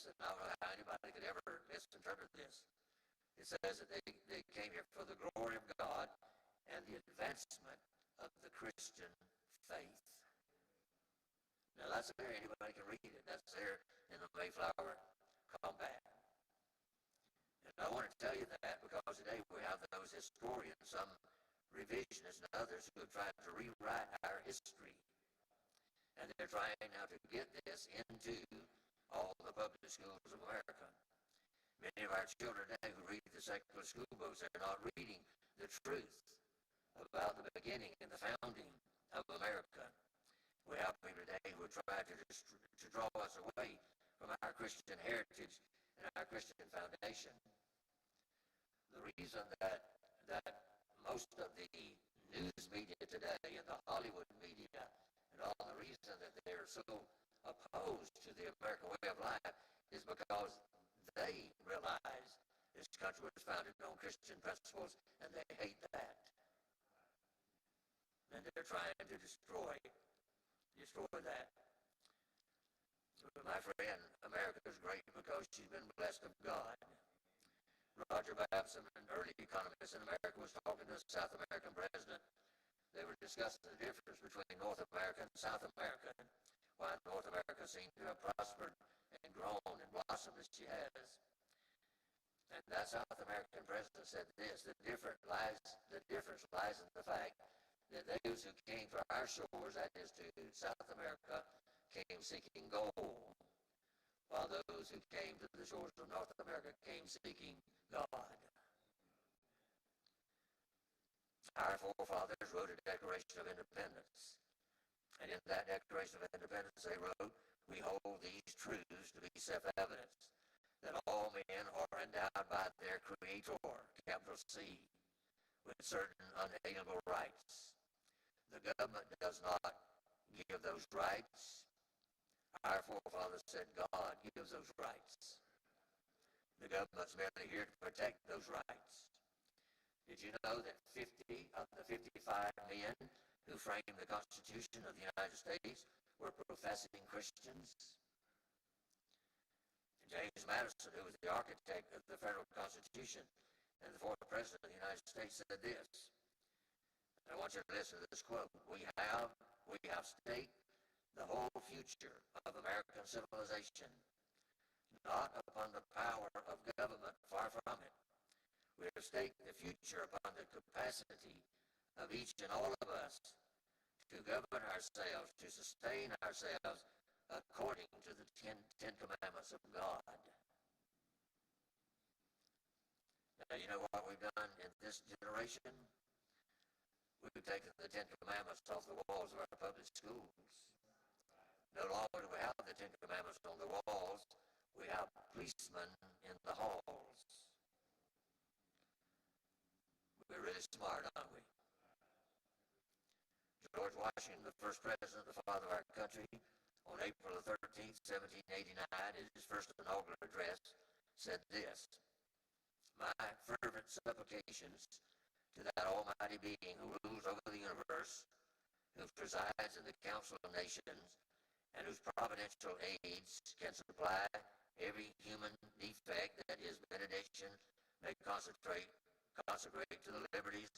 this, and I don't know how anybody could ever misinterpret this. It says that they came here for the glory of God and the advancement of the Christian faith. Now that's there, anybody can read it. That's there in the Mayflower Compact. And I want to tell you that because today we have those historians, some revisionists and others who have tried to rewrite our history. And they're trying now to get this into all the public schools of America. Many of our children today who read the secular school books, they're not reading the truth about the beginning and the founding of America. We have people today who try to draw us away from our Christian heritage and our Christian foundation. The reason that most of the news media today and the Hollywood media and all the reason that they're so opposed to the American way of life is because they realize this country was founded on Christian principles and they hate that. And they're trying to destroy that. But my friend, America's great because she's been blessed of God. Roger Babson, an early economist in America, was talking to a South American president. They were discussing the difference between North America and South America, and why North America seemed to have prospered and grown and blossomed as she has. And that South American president said this: the difference lies in the fact that those who came to our shores, that is to South America, came seeking gold, while those who came to the shores of North America came seeking God. Our forefathers wrote a Declaration of Independence, and in that Declaration of Independence they wrote, "We hold these truths to be self-evident, that all men are endowed by their Creator, capital C, with certain unalienable rights. The government does not give those rights. Our forefathers said God gives those rights. The government's merely here to protect those rights." Did you know that 50 of the 55 men who framed the Constitution of the United States were professing Christians? And James Madison, who was the architect of the federal Constitution and the fourth president of the United States, said this. I want you to listen to this quote. We have staked the whole future of American civilization, not upon the power of government, far from it. We have staked the future upon the capacity of each and all of us to govern ourselves, to sustain ourselves according to the Ten Commandments of God. Now, you know what we've done in this generation? We've taken the Ten Commandments off the walls of our public schools. No longer do we have the Ten Commandments on the walls. We have policemen in the halls. We're really smart, aren't we? George Washington, the first president, the father of our country, on April 13th, 1789, in his first inaugural address, said this: "My fervent supplications to that almighty being who rules over the universe, who presides in the council of nations, and whose providential aids can supply every human defect that his benediction may consecrate to the liberties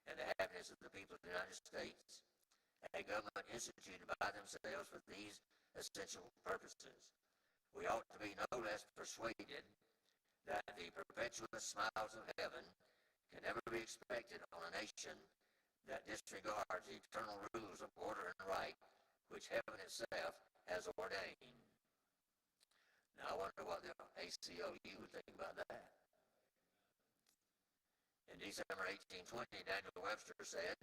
and the happiness of the people of the United States, a government instituted by themselves for these essential purposes. We ought to be no less persuaded that the perpetuous smiles of heaven can never be expected on a nation that disregards the eternal rules of order and right which heaven itself has ordained." Now I wonder what the ACLU would think about that. In December 1820, Daniel Webster said,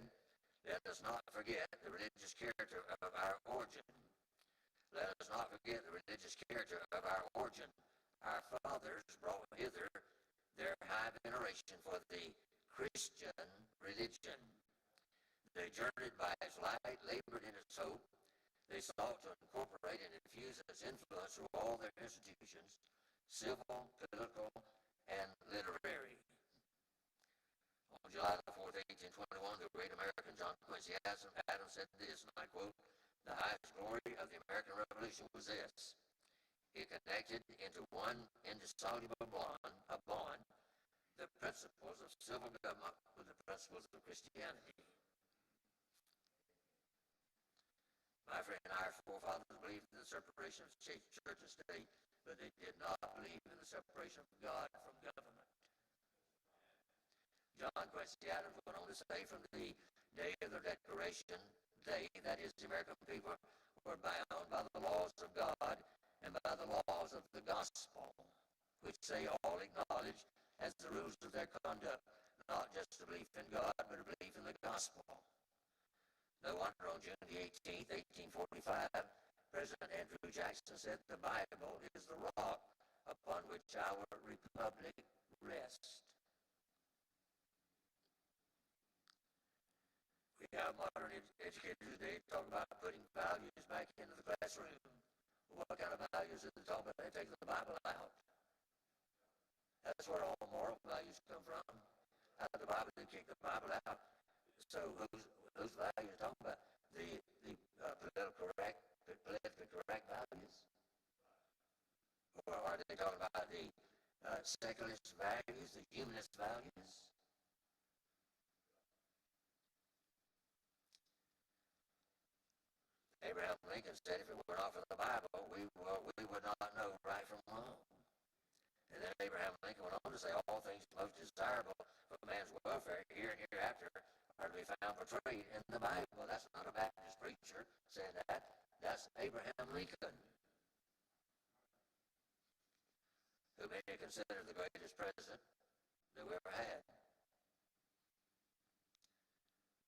"Let us not forget the religious character of our origin. Let us not forget the religious character of our origin. Our fathers brought hither their high veneration for the Christian religion. They journeyed by its light, labored in its hope. They sought to incorporate and infuse its influence through all their institutions, civil, political, and literary." On July 4th, 1821, the great American John Quincy Adams said this, and I quote, "The highest glory of the American Revolution was this: it connected into indissoluble bond, the principles of civil government with the principles of Christianity. My friend, our forefathers believed in the separation of church and state, but they did not believe in the separation of God from government. John Quincy Adams went on to say, from the day of the Declaration, they, that is, the American people, were bound by the laws of God and by the laws of the gospel, which they all acknowledge as the rules of their conduct, not just a belief in God, but a belief in the gospel. No wonder on June the 18th, 1845, President Andrew Jackson said the Bible is the rock upon which our republic rests. We have modern educators today talk about putting values back into the classroom. What kind of values are they talking about? They take the Bible out. That's where all moral values come from. Out of the Bible, they kick the Bible out. So whose values are talking about? The politically correct values? Or are they talking about the secularist values, the humanist values? Abraham Lincoln said if it were not for the Bible, we would not know right from wrong. And then Abraham Lincoln went on to say all things most desirable for man's welfare here and hereafter are to be found portrayed in the Bible. That's not a Baptist preacher saying that. That's Abraham Lincoln, who may be considered the greatest president that we ever had.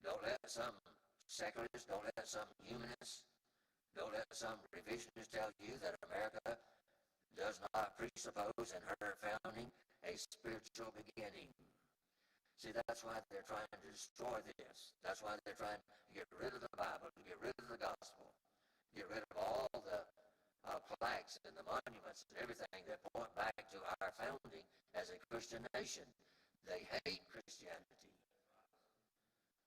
Don't let some secularists, don't let some humanists, don't let some revisionists tell you that America does not presuppose in her founding a spiritual beginning. See, that's why they're trying to destroy this. That's why they're trying to get rid of the Bible, to get rid of the gospel, get rid of all the plaques and the monuments and everything that point back to our founding as a Christian nation. They hate Christianity.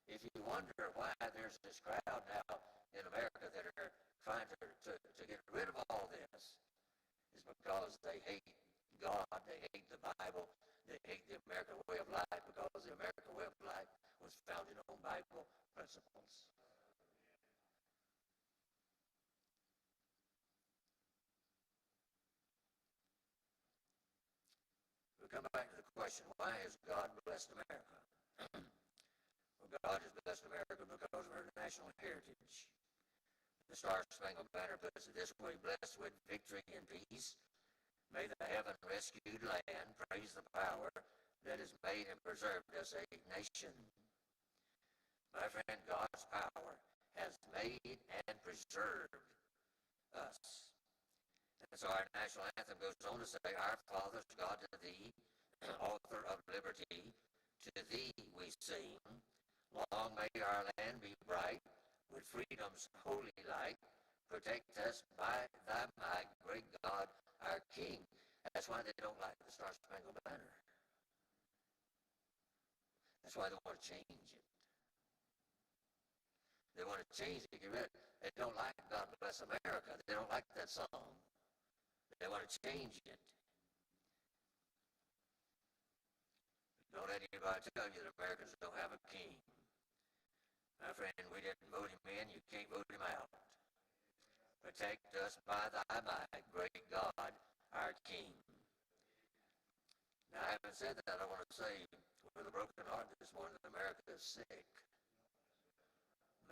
If you wonder why there's this crowd now in America that are trying to get rid of all this, is because they hate God, they hate the Bible, they hate the American way of life, because the American way of life was founded on Bible principles. We come back to the question, why has God blessed America? Well, God has blessed America because of her national heritage. The Star-Spangled Banner puts it this way, blessed with victory and peace. May the heaven-rescued land praise the power that has made and preserved us a nation. My friend, God's power has made and preserved us. And so our national anthem goes on to say, our fathers, God to thee, author of liberty, to thee we sing. Long may our land be bright, with freedom's holy light. Protect us by thy might, great God, our King. That's why they don't like the Star-Spangled Banner. That's why they want to change it. They want to change it, get rid of it. They don't like God Bless America. They don't like that song. They want to change it. Don't let anybody tell you that Americans don't have a king. My friend, we didn't vote him in. You can't vote him out. Protect us by thy might, great God, our King. Now, having said that, I want to say with a broken heart this morning that America is sick.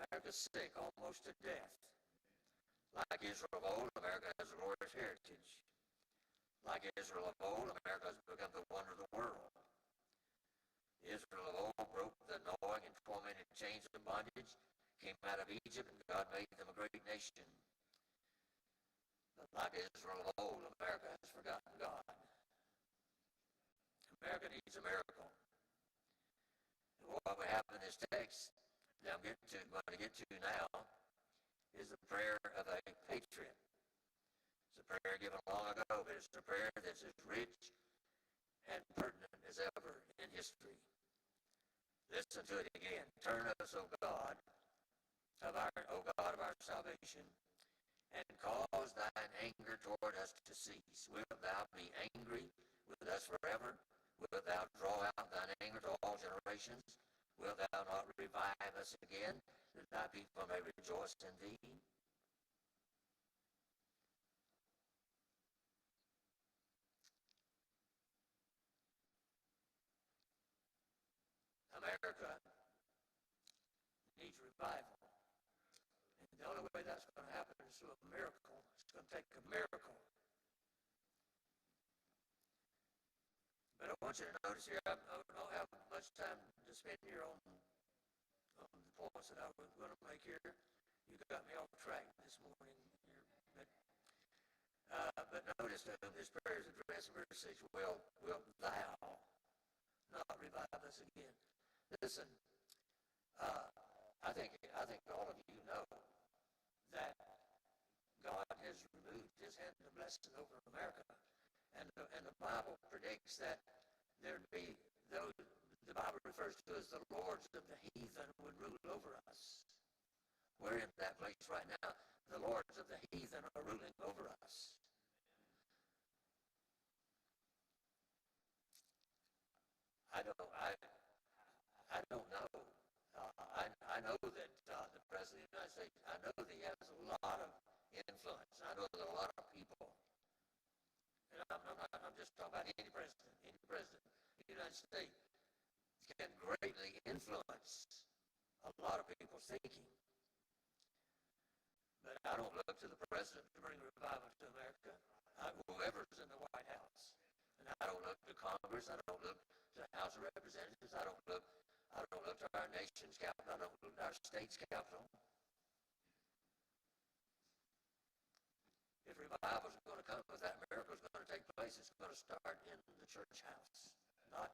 America is sick almost to death. Like Israel of old, America has a glorious heritage. Like Israel of old, America has become the wonder of the world. Israel of old broke the gnawing and tormented chains of bondage, came out of Egypt, and God made them a great nation. But like Israel of old, America has forgotten God. America needs a miracle. And what we have in this text that I'm going to get to now is the prayer of a patriot. It's a prayer given long ago, but it's a prayer that's as rich and pertinent as ever in history. Listen to it again. Turn us, O God of our salvation, and cause thine anger toward us to cease. Wilt thou be angry with us forever? Wilt thou draw out thine anger to all generations? Wilt thou not revive us again, that thy people may rejoice in thee? America needs revival. And the only way that's going to happen is through a miracle. It's going to take a miracle. But I want you to notice here, I don't have much time to spend here on the points that I was going to make here. You got me off track this morning here. But notice this prayer is addressed in verse 6. Wilt thou not revive us again? Listen, I think all of you know that God has removed his hand of blessing over America. And the Bible predicts that there'd be those, the Bible refers to as the lords of the heathen would rule over us. We're in that place right now. The lords of the heathen are ruling over us. I don't know. I know that the President of the United States, I know that he has a lot of influence. I know that a lot of people, and I'm just talking about any president of the United States can greatly influence a lot of people's thinking. But I don't look to the president to bring revival to America. Whoever's in the White House. And I don't look to Congress. I don't look to the House of Representatives. I don't look to our nation's capital. I don't look to our state's capital. If revival is going to come, if that miracle is going to take place, it's going to start in the church house, not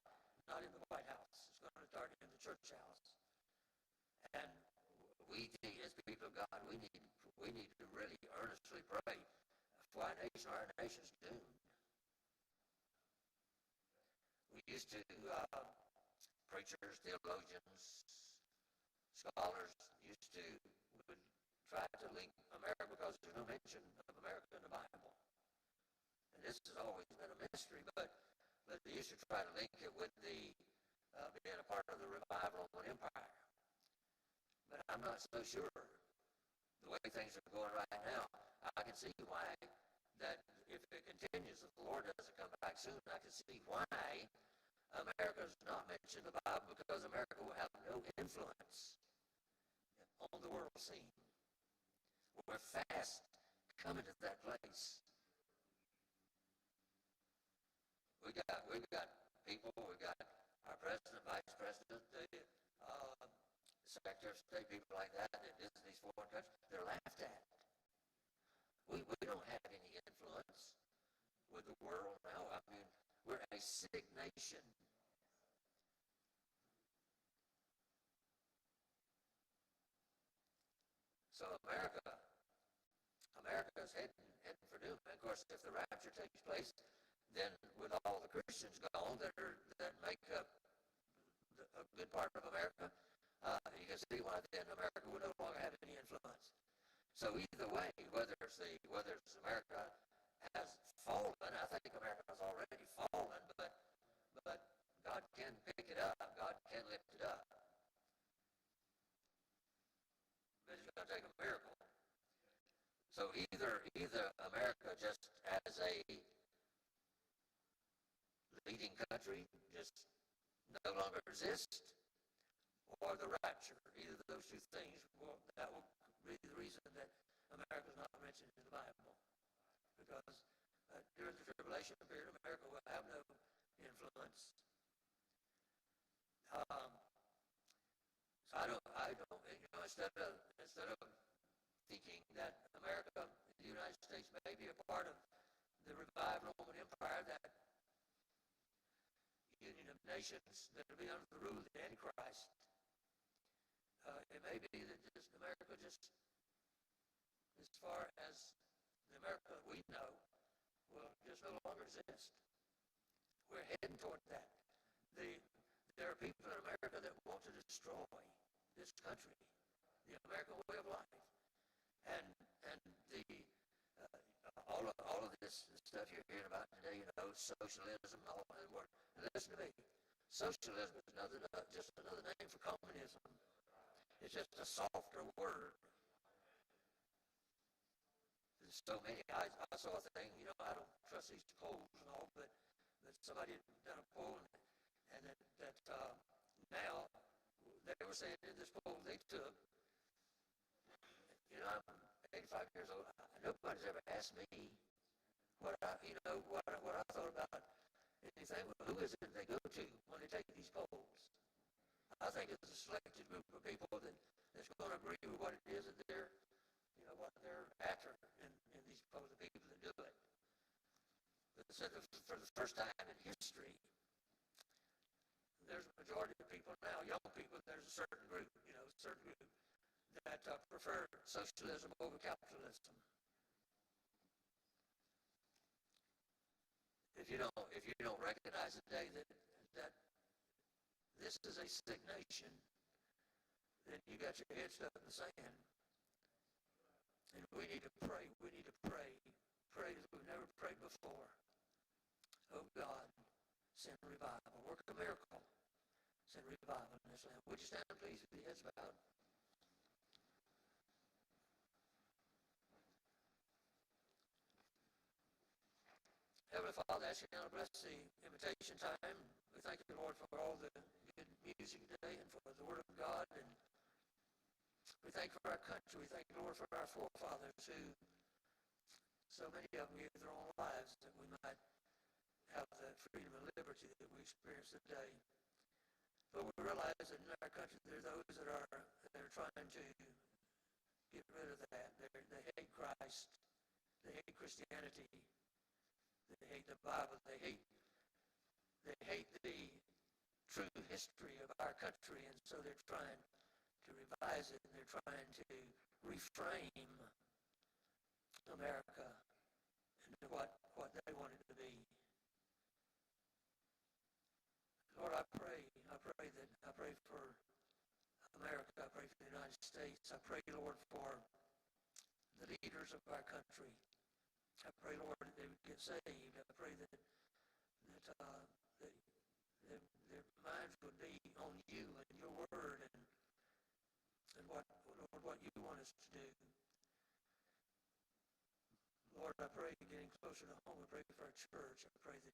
in the White House. It's going to start in the church house. And we, as people of God, we need to really earnestly pray for our nation. Our nation's doomed. We used to, preachers, theologians, scholars would try to link America because there's no mention of America in the Bible. And this has always been a mystery, but they used to try to link it with the being a part of the revival Roman Empire. But I'm not so sure. The way things are going right now, I can see why that if it continues, if the Lord doesn't come back soon, I can see why America is not mentioned in the Bible, because America will have no influence on the world scene. We're fast coming to that place. We've got people, we've got our president, vice president, the secretary of state, people like that visit these foreign countries. They're laughed at. We don't have any influence with the world now. I mean, we're a sick nation. So America is heading for doom. And of course, if the rapture takes place, then with all the Christians gone that make up a good part of America, you can see why then America would no longer have any influence. So either way, whether it's America has fallen, I think America has already fallen, but God can pick it up. God can lift it up. But it's going to take a miracle. So either America just as a leading country just no longer exists, or the rapture. Either of those two things, that will be the reason that America is not mentioned in the Bible. Because during the tribulation period, America will have no influence. So I don't, instead of thinking that America, the United States, may be a part of the revived Roman Empire, that union of nations that will be under the rule of the Antichrist. It may be that America just, as far as the America we know, will just no longer exist. We're heading toward that. There are people in America that want to destroy this country, the American way of life. And the all of this stuff you're hearing about today, socialism, all that word. Listen to me. Socialism is just another name for communism. It's just a softer word. There's so many. I saw a thing. I don't trust these polls and all, but somebody had done a poll, and that now they were saying in this poll they took. I'm 85 years old. Nobody's ever asked me what I thought about anything. Well, who is it they go to when they take these polls? I think it's a selected group of people that's going to agree with what it is that what they're after in these polls, the people that do it. But for the first time in history, there's a majority of people now, young people, there's a certain group, that prefer socialism over capitalism. If you don't recognize today that this is a sick nation, then you got your head stuck in the sand. And we need to pray. We need to pray. Pray as we've never prayed before. Oh God, send revival. Work a miracle. Send revival in this land. Would you stand please with your heads bowed? Heavenly Father, I ask you now to bless the invitation time. We thank you, Lord, for all the good music today and for the Word of God. And we thank you for our country. We thank you, Lord, for our forefathers who, so many of them gave their own lives that we might have the freedom and liberty that we experience today. But we realize that in our country there are those that are trying to get rid of that. They hate Christ. They hate Christianity. They hate the Bible. They hate the true history of our country, and so they're trying to revise it, and they're trying to reframe America into what they want it to be. Lord, I pray for America. I pray for the United States. I pray, Lord, for the leaders of our country. I pray, Lord, that they would get saved. I pray that their minds would be on you and your word and what you want us to do. Lord, I pray getting closer to home. I pray for our church. I pray that